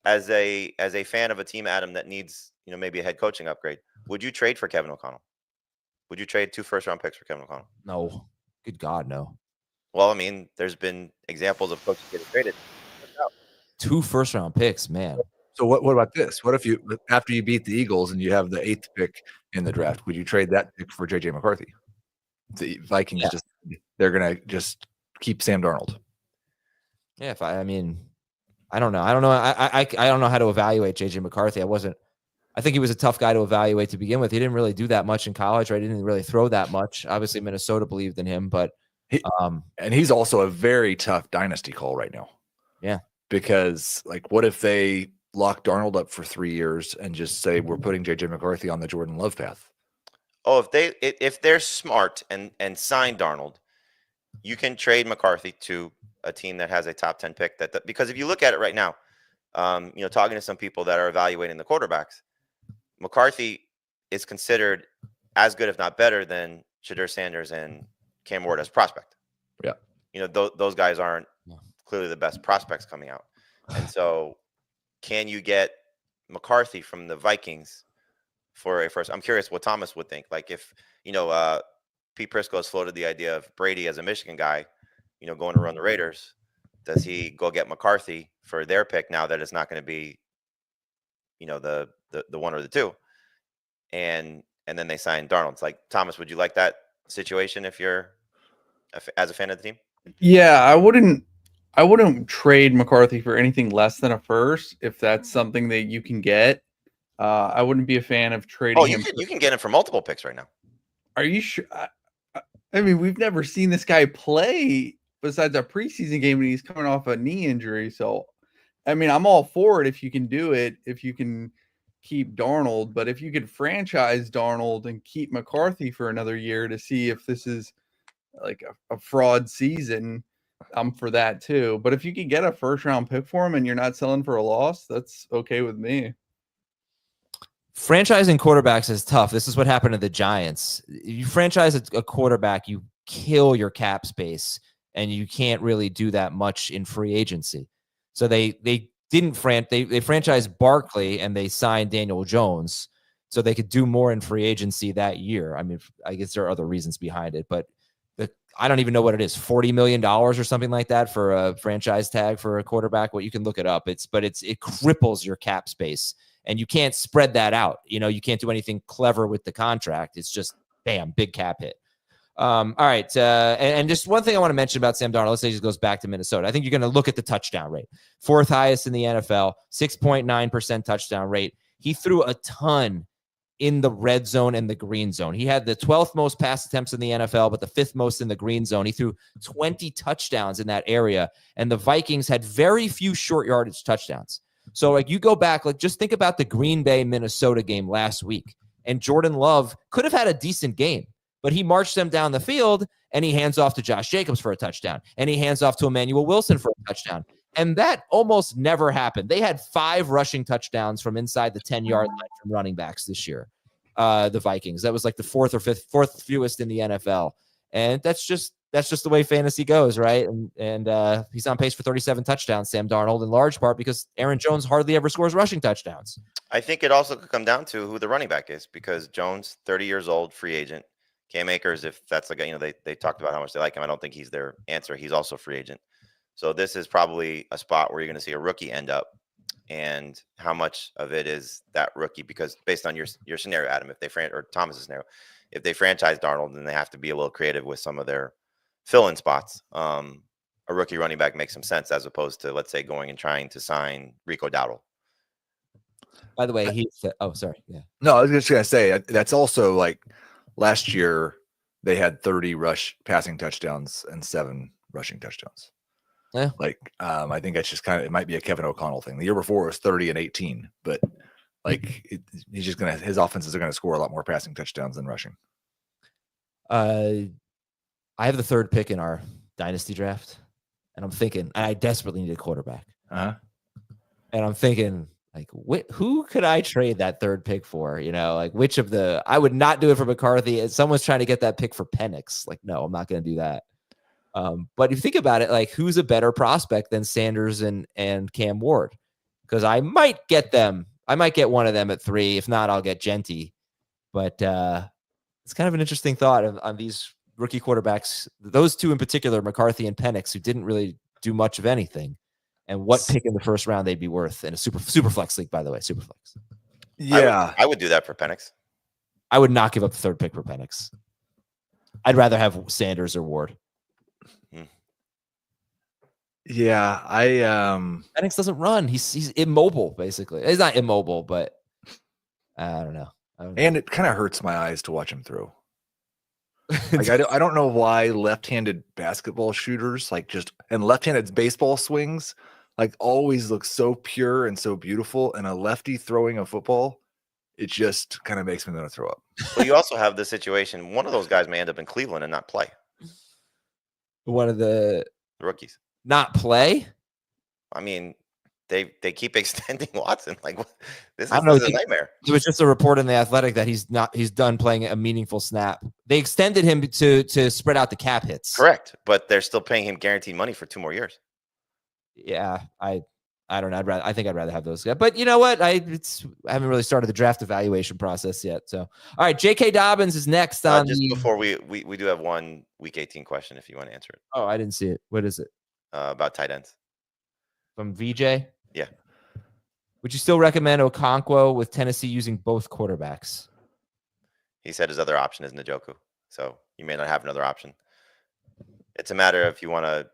as a fan of a team, Adam, that needs maybe a head coaching upgrade, would you trade for Kevin O'Connell? Would you trade 2 first-round picks for Kevin O'Connell? No. Good God, no. Well, I mean, there's been examples of coaches getting traded. 2 first-round picks, man. So what about this? What if after you beat the Eagles and you have the 8th pick in the draft, would you trade that pick for JJ McCarthy? The Vikings they're gonna just keep Sam Darnold. Yeah, I don't know. I don't know how to evaluate JJ McCarthy. I think he was a tough guy to evaluate to begin with. He didn't really do that much in college, right? He didn't really throw that much. Obviously, Minnesota believed in him, but and he's also a very tough dynasty call right now. Yeah. Because what if they lock Darnold up for 3 years and just say we're putting JJ McCarthy on the Jordan Love path? Oh, if they're smart and sign Darnold, you can trade McCarthy to a team that has a top 10 pick. Because if you look at it right now, talking to some people that are evaluating the quarterbacks, McCarthy is considered as good, if not better, than Shadur Sanders and Cam Ward as prospect. Yeah, those guys aren't clearly the best prospects coming out, and so can you get McCarthy from the Vikings for a first? I'm curious what Thomas would think. Like if Pete Prisco's floated the idea of Brady as a Michigan guy, going to run the Raiders. Does he go get McCarthy for their pick now that it's not going to be, the 1 or the 2, and then they sign Darnold? It's like, Thomas, would you like that situation if you're as a fan of the team? Yeah, I wouldn't trade McCarthy for anything less than a first if that's something that you can get. I wouldn't be a fan of trading him. You can get him for multiple picks right now. Are you sure? I mean, we've never seen this guy play besides a preseason game, and he's coming off a knee injury. So, I mean, I'm all for it if you can do it, if you can keep Darnold. But if you could franchise Darnold and keep McCarthy for another year to see if this is like a fraud season, I'm for that too. But if you can get a first-round pick for him and you're not selling for a loss, that's okay with me. Franchising quarterbacks is tough. This is what happened to the Giants. You franchise a quarterback, you kill your cap space, and you can't really do that much in free agency. So they franchised Barkley and they signed Daniel Jones so they could do more in free agency that year. I mean, I guess there are other reasons behind it, but I don't even know what it is, $40 million or something like that for a franchise tag for a quarterback. Well, you can look it up. It cripples your cap space. And you can't spread that out. You can't do anything clever with the contract. It's just, bam, big cap hit. All right. And just one thing I want to mention about Sam Darnold. Let's say he just goes back to Minnesota. I think you're going to look at the touchdown rate. 4th highest in the NFL, 6.9% touchdown rate. He threw a ton in the red zone and the green zone. He had the 12th most pass attempts in the NFL, but the 5th most in the green zone. He threw 20 touchdowns in that area. And the Vikings had very few short yardage touchdowns. So you go back, just think about the Green Bay, Minnesota game last week. And Jordan Love could have had a decent game, but he marched them down the field and he hands off to Josh Jacobs for a touchdown. And he hands off to Emmanuel Wilson for a touchdown. And that almost never happened. They had 5 rushing touchdowns from inside the 10-yard line from running backs this year. The Vikings. That was like the fourth fewest in the NFL. And that's just the way fantasy goes, right? And he's on pace for 37 touchdowns, Sam Darnold, in large part because Aaron Jones hardly ever scores rushing touchdowns. I think it also could come down to who the running back is, because Jones, 30 years old, free agent. Cam Akers, if that's like, they talked about how much they like him. I don't think he's their answer. He's also a free agent. So this is probably a spot where you're going to see a rookie end up, and how much of it is that rookie, because based on your scenario, Adam, or Thomas's scenario, if they franchise Darnold, then they have to be a little creative with some of their fill-in spots. A rookie running back makes some sense as opposed to, let's say, going and trying to sign Rico Dowdle. By the way, sorry. Yeah. No, I was just going to say that's also like last year they had 30 passing touchdowns and 7 rushing touchdowns. Yeah. Like, I think that's just it might be a Kevin O'Connell thing. The year before it was 30 and 18, but like his offenses are going to score a lot more passing touchdowns than rushing. I have the 3rd pick in our dynasty draft, and I'm thinking, I desperately need a quarterback. Uh-huh. And I'm thinking, like, who could I trade that 3rd pick for? Like which of I would not do it for McCarthy. Someone's trying to get that pick for Penix. Like, no, I'm not going to do that. But if you think about it, like, who's a better prospect than Sanders and Cam Ward? Because I might get them. I might get one of them at 3. If not, I'll get Genty. But it's kind of an interesting thought on these rookie quarterbacks. Those 2 in particular, McCarthy and Penix, who didn't really do much of anything. And what pick in the first round they'd be worth in a super flex league, by the way, super flex. Yeah, I would do that for Penix. I would not give up the 3rd pick for Penix. I'd rather have Sanders or Ward. Yeah, Penix doesn't run. He's immobile, basically. He's not immobile, but I don't know. And it kind of hurts my eyes to watch him throw. Like, I don't know why left-handed basketball shooters and left-handed baseball swings like always look so pure and so beautiful, and a lefty throwing a football, it just kind of makes me want to throw up. Well, you also have the situation, one of those guys may end up in Cleveland and not play. One of the rookies not play. I mean, they keep extending Watson. Like, this is a nightmare. There was just a report in The Athletic that he's done playing a meaningful snap. They extended him to spread out the cap hits. Correct, but they're still paying him guaranteed money for 2 more years. Yeah, I don't know. I think I'd rather have those guys. But you know what? I haven't really started the draft evaluation process yet. So, all right, J.K. Dobbins is next on before we do have one Week 18 question if you want to answer it. Oh, I didn't see it. What is it? About tight ends. From VJ? Yeah. Would you still recommend Okonkwo with Tennessee using both quarterbacks? He said his other option is Njoku, so you may not have another option. It's a matter of if you want to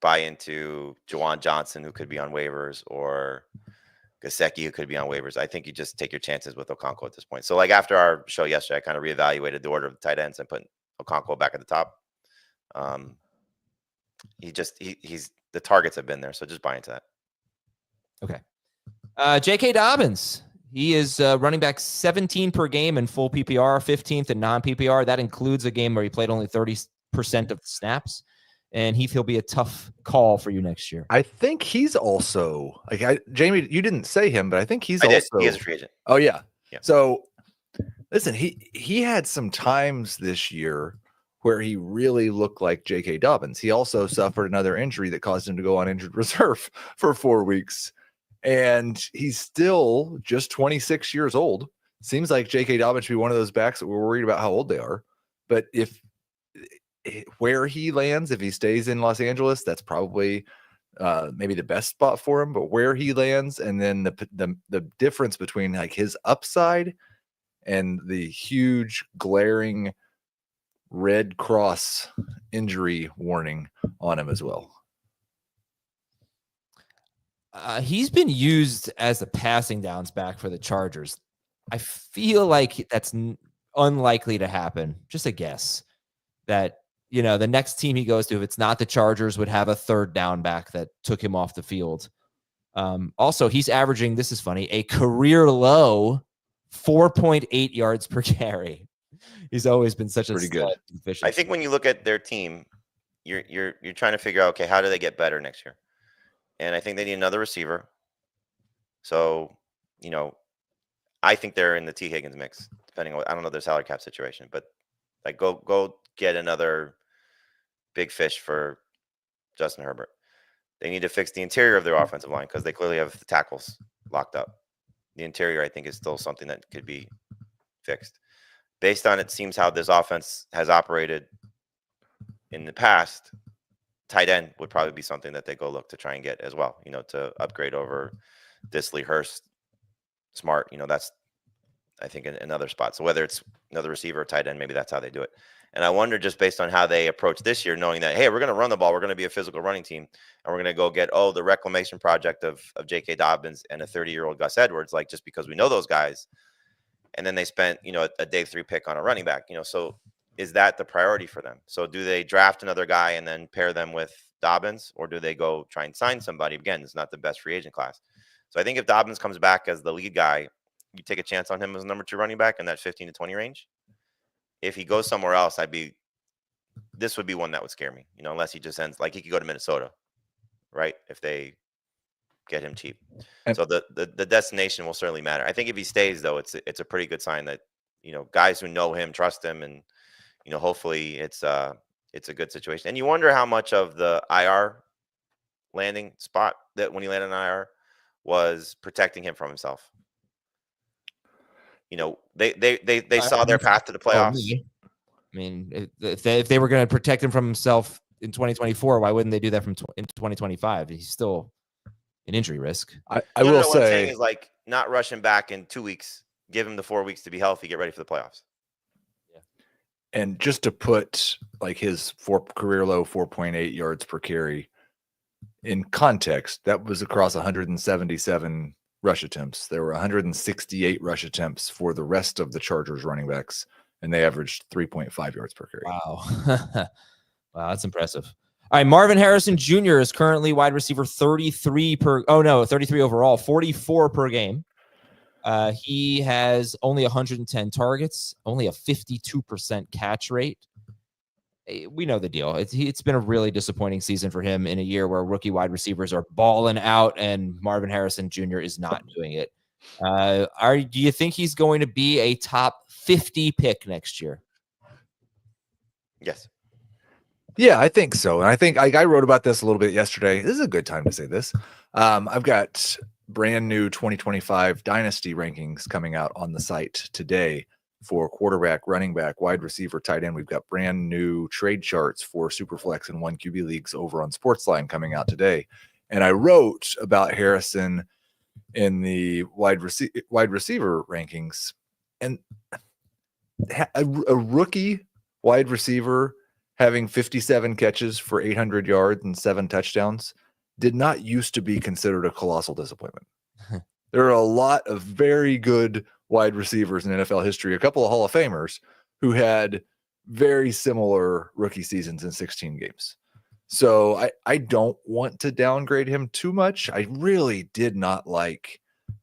buy into Juwan Johnson, who could be on waivers, or Gesicki, who could be on waivers. I think you just take your chances with Okonkwo at this point. So, like, after our show yesterday, I kind of reevaluated the order of the tight ends and put Okonkwo back at the top. He's the targets have been there, so just buy into that. Okay. J.K. Dobbins. He is running back 17 per game in full PPR, 15th in non-PPR. That includes a game where he played only 30% of the snaps. And he'll be a tough call for you next year. I think he's also Jamie. You didn't say him, but I think he is a free agent. Oh yeah. Yeah. So listen, he had some times this year where he really looked like J.K. Dobbins. He also suffered another injury that caused him to go on injured reserve for 4 weeks, and he's still just 26 years old. Seems like J.K. Dobbins should be one of those backs that we're worried about how old they are, but where he lands, if he stays in Los Angeles, that's probably maybe the best spot for him. But where he lands, and then the difference between like his upside and the huge glaring Red Cross injury warning on him as well. He's been used as a passing downs back for the Chargers. I feel like that's unlikely to happen. Just a guess that, the next team he goes to, if it's not the Chargers, would have a third down back that took him off the field. Also, he's averaging, this is funny, a career low 4.8 yards per carry. He's always been such pretty good. I think when you look at their team, you're trying to figure out, okay, how do they get better next year? and I think they need another receiver. So, I think they're in the T. Higgins mix, depending on I don't know their salary cap situation, but like go get another big fish for Justin Herbert. They need to fix the interior of their offensive line because they clearly have the tackles locked up. The interior, I think, is still something that could be fixed. Based on it seems how this offense has operated in the past, tight end would probably be something that they go look to try and get as well, to upgrade over Disley, Hurst, Smart. That's, I think, another spot. So whether it's another receiver or tight end, maybe that's how they do it. And I wonder, just based on how they approach this year, knowing that, hey, we're going to run the ball, we're going to be a physical running team, and we're going to go get, the reclamation project of J.K. Dobbins and a 30-year-old Gus Edwards, like just because we know those guys. And then they spent, a day 3 pick on a running back, so is that the priority for them? So do they draft another guy and then pair them with Dobbins, or do they go try and sign somebody? Again, it's not the best free agent class. So I think if Dobbins comes back as the lead guy, you take a chance on him as number 2 running back in that 15 to 20 range. If he goes somewhere else, this would be one that would scare me, unless he just ends, like he could go to Minnesota, right? If they get him cheap. So the destination will certainly matter. I think if he stays, though, it's a pretty good sign that, guys who know him, trust him, and, hopefully it's a good situation. And you wonder how much of the IR landing spot that when he landed on IR was protecting him from himself. They saw their path to the playoffs. I mean, if they were going to protect him from himself in 2024, why wouldn't they do that in 2025? He's still an injury risk. I will say, what I'm saying is, like, not rush him back in 2 weeks. Give him the 4 weeks to be healthy, get ready for the playoffs. Yeah. And just to put like his career low 4.8 yards per carry in context, that was across 177 rush attempts. There were 168 rush attempts for the rest of the Chargers running backs, and they averaged 3.5 yards per carry. Wow. Wow, that's impressive. All right, Marvin Harrison Jr. is currently wide receiver 33 overall, 44 per game. He has only 110 targets, only a 52% catch rate. We know the deal. It's been a really disappointing season for him in a year where rookie wide receivers are balling out and Marvin Harrison Jr. is not doing it. Do you think he's going to be a top 50 pick next year? Yes. Yeah, I think so. And I think I wrote about this a little bit yesterday. This is a good time to say this. I've got brand new 2025 dynasty rankings coming out on the site today for quarterback, running back, wide receiver, tight end. We've got brand new trade charts for Superflex and 1QB leagues over on Sportsline coming out today. And I wrote about Harrison in the wide receiver rankings, and a rookie wide receiver having 57 catches for 800 yards and 7 touchdowns did not used to be considered a colossal disappointment. There are a lot of very good wide receivers in NFL history, a couple of Hall of Famers who had very similar rookie seasons in 16 games. So I don't want to downgrade him too much. I really did not like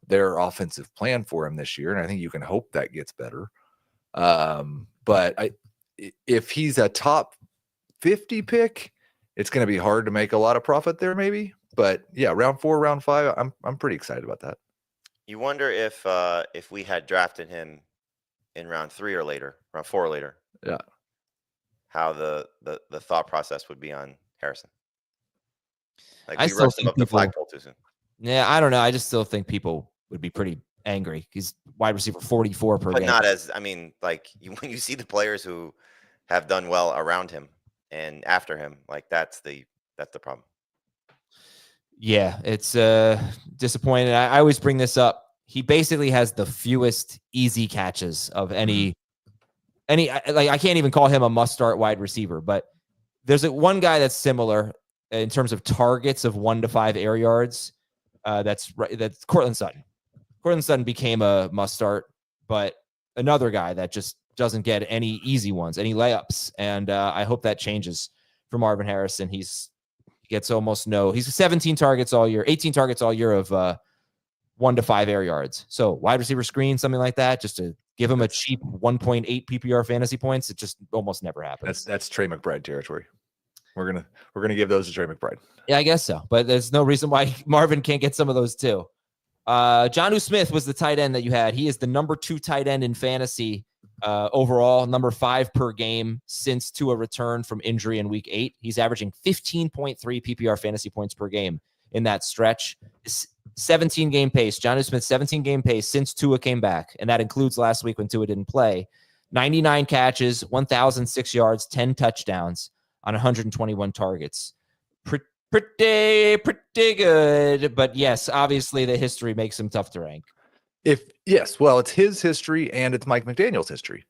their offensive plan for him this year, and I think you can hope that gets better. But if he's a top 50 pick, it's going to be hard to make a lot of profit there, maybe. But yeah, round 4, round 5, I'm pretty excited about that. You wonder if we had drafted him in round 3 or later, round 4 or later. Yeah. How the thought process would be on Harrison. Like, I we still rushed him think up the people- flagpole too soon. Yeah, I don't know. I just still think people would be pretty angry. He's wide receiver 44 per But game. not as, I mean, like, when you see the players who have done well around him and after him, like, that's the problem. Yeah, it's disappointing. I always bring this up. He basically has the fewest easy catches of any like, I can't even call him a must-start wide receiver, but there's one guy that's similar in terms of targets of 1 to 5 air yards. That's Cortland Sutton. Cortland Sutton became a must-start, but another guy that just doesn't get any easy ones, any layups, and I hope that changes for Marvin Harrison. He gets almost he's 17 targets all year, 18 targets all year of 1 to 5 air yards. So wide receiver screen, something like that, just to give him a cheap 1.8 PPR fantasy points. It just almost never happens. That's Trey McBride territory. We're gonna give those to Trey McBride. Yeah, I guess so. But there's no reason why Marvin can't get some of those too. Jonnu Smith was the tight end that you had. He is the number 2 tight end in fantasy overall, number 5 per game since Tua return from injury in week 8. He's averaging 15.3 PPR fantasy points per game in that stretch. 17 game pace. Jonnu Smith, 17 game pace since Tua came back. And that includes last week when Tua didn't play. 99 catches, 1,006 yards, 10 touchdowns on 121 targets. Pretty good. But yes, obviously the history makes him tough to rank. Well, it's his history and it's Mike McDaniel's history.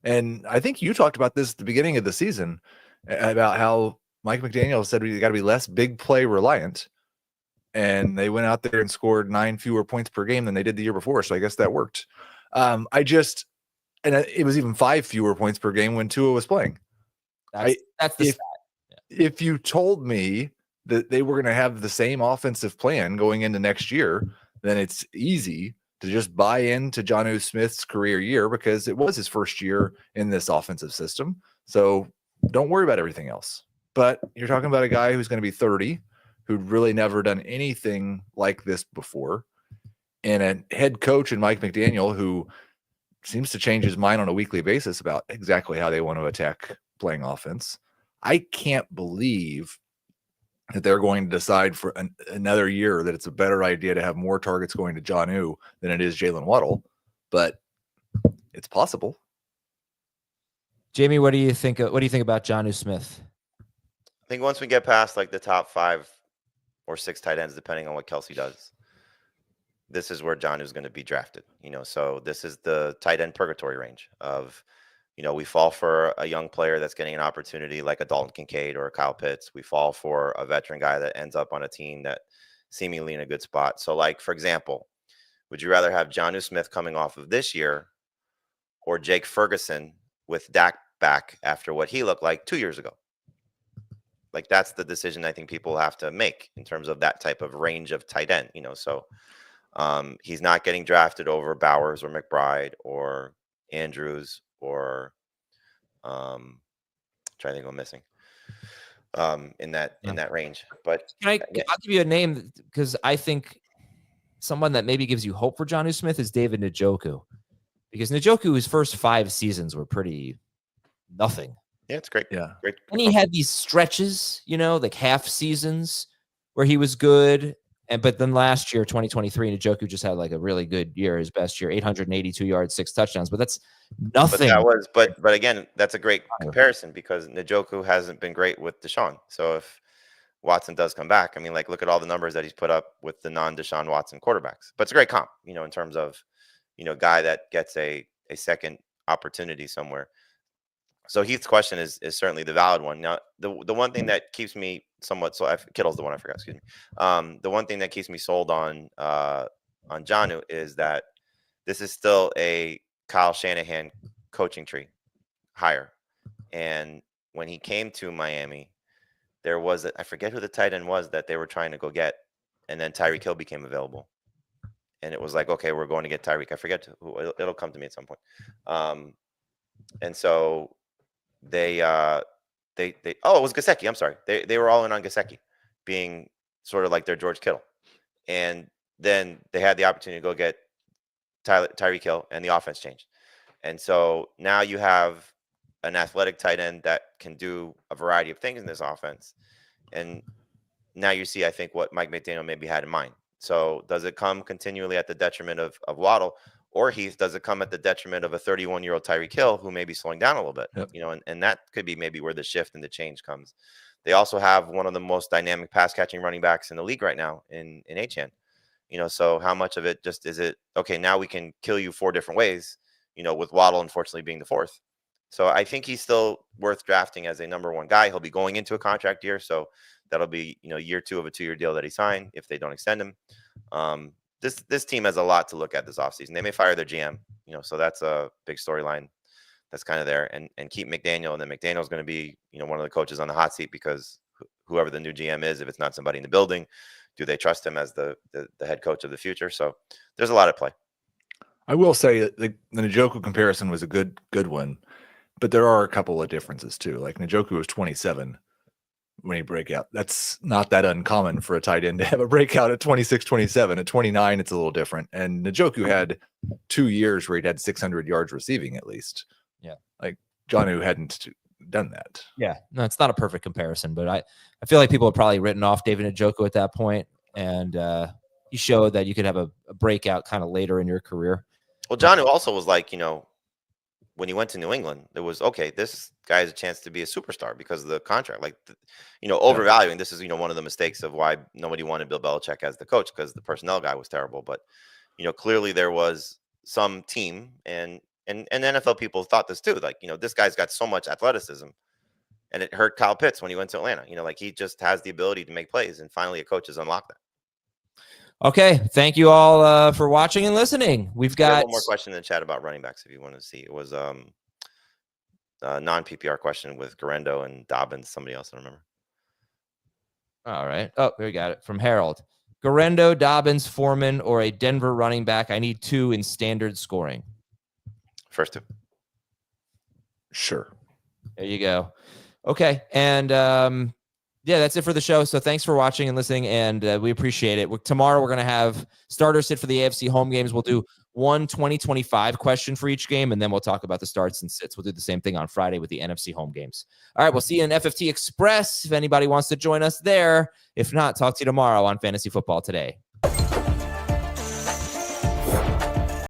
And I think you talked about this at the beginning of the season about how Mike McDaniel said we got to be less big play reliant. And they went out there and scored 9 fewer points per game than they did the year before. So I guess that worked. It was even 5 fewer points per game when Tua was playing. That's the stat. If you told me that they were going to have the same offensive plan going into next year, then it's easy to just buy into Jonnu Smith's career year because it was his first year in this offensive system. So don't worry about everything else. But you're talking about a guy who's going to be 30, who'd really never done anything like this before, and a head coach in Mike McDaniel who seems to change his mind on a weekly basis about exactly how they want to attack playing offense. I can't believe that they're going to decide for another year that it's a better idea to have more targets going to Jonnu than it is Jalen Waddle, but it's possible. Jamie, what do you think? What do you think about Jonnu Smith? I think once we get past like the top 5 or 6 tight ends, depending on what Kelsey does, this is where Jonnu is going to be drafted. So this is the tight end purgatory range of, we fall for a young player that's getting an opportunity like a Dalton Kincaid or a Kyle Pitts. We fall for a veteran guy that ends up on a team that seemingly in a good spot. So like, for example, would you rather have Jonnu Smith coming off of this year or Jake Ferguson with Dak back after what he looked like 2 years ago? Like that's the decision I think people have to make in terms of that type of range of tight end, so he's not getting drafted over Bowers or McBride or Andrews or trying to think I'm missing in that range. But I'll give you a name because I think someone that maybe gives you hope for Jonnu Smith is David Njoku, because Njoku's first 5 seasons were pretty nothing. Yeah, it's great. Yeah. Great. And he had these stretches, like half seasons where he was good. But then last year, 2023, Njoku just had like a really good year, his best year, 882 yards, 6 touchdowns. But that's nothing. But again, that's a great comparison because Njoku hasn't been great with Deshaun. So if Watson does come back, I mean, like look at all the numbers that he's put up with the non-Deshaun Watson quarterbacks. But it's a great comp, in terms of, guy that gets a second opportunity somewhere. So Heath's question is certainly the valid one. Now, the one thing that keeps me somewhat Kittle's the one I forgot. Excuse me. The one thing that keeps me sold on Jonnu is that this is still a Kyle Shanahan coaching tree hire, and when he came to Miami, there was I forget who the tight end was that they were trying to go get, and then Tyreek Hill became available, and it was like, okay, we're going to get Tyreek. I forget who. It'll come to me at some point. And so it was Gesicki. I'm sorry. They were all in on Gesicki being sort of like their George Kittle. And then they had the opportunity to go get Tyreek Hill, and the offense changed. And so now you have an athletic tight end that can do a variety of things in this offense. And now you see, I think, what Mike McDaniel maybe had in mind. So does it come continually at the detriment of Waddle? Or Heath, does it come at the detriment of a 31-year-old Tyreek Hill who may be slowing down a little bit? Yep. And that could be maybe where the shift and the change comes. They also have one of the most dynamic pass-catching running backs in the league right now in Achane. So how much of it just is it, okay, now we can kill you 4 different ways, with Waddle unfortunately being the 4th. So I think he's still worth drafting as a number 1 guy. He'll be going into a contract year, so that'll be, year 2 of a 2-year deal that he signed if they don't extend him. This team has a lot to look at this offseason. They may fire their GM, so that's a big storyline that's kind of there, and keep McDaniel. And then McDaniel's going to be, one of the coaches on the hot seat because whoever the new GM is, if it's not somebody in the building, do they trust him as the head coach of the future? So there's a lot at play. I will say that the Njoku comparison was a good one, but there are a couple of differences too. Like Njoku was 27 when he break out. That's not that uncommon for a tight end to have a breakout at 26, 27. At 29, it's a little different. And Njoku had 2 years where he'd had 600 yards receiving at least. Yeah. Like Jonnu hadn't done that. Yeah. No, it's not a perfect comparison, but I feel like people have probably written off David Njoku at that point, and he showed that you could have a breakout kind of later in your career. Well, Jonnu also was like, when he went to New England, there was, okay, this guy has a chance to be a superstar because of the contract. Like, overvaluing. This is, one of the mistakes of why nobody wanted Bill Belichick as the coach, because the personnel guy was terrible. But, clearly there was some team and NFL people thought this too. Like, this guy's got so much athleticism, and it hurt Kyle Pitts when he went to Atlanta. Like he just has the ability to make plays, and finally a coach has unlocked that. Okay, thank you all for watching and listening. We've got one more question in the chat about running backs if you want to see. It was a non-PPR question with Garendo and Dobbins. Somebody else, I don't remember. All right. Oh, we got it from Harold. Garendo, Dobbins, Foreman, or a Denver running back. I need 2 in standard scoring. First 2. Sure. There you go. Okay, and yeah, that's it for the show. So thanks for watching and listening, and we appreciate it. Tomorrow we're going to have starters sit for the AFC home games. We'll do one 2025 question for each game, and then we'll talk about the starts and sits. We'll do the same thing on Friday with the NFC home games. All right, we'll see you in FFT Express if anybody wants to join us there. If not, talk to you tomorrow on Fantasy Football Today.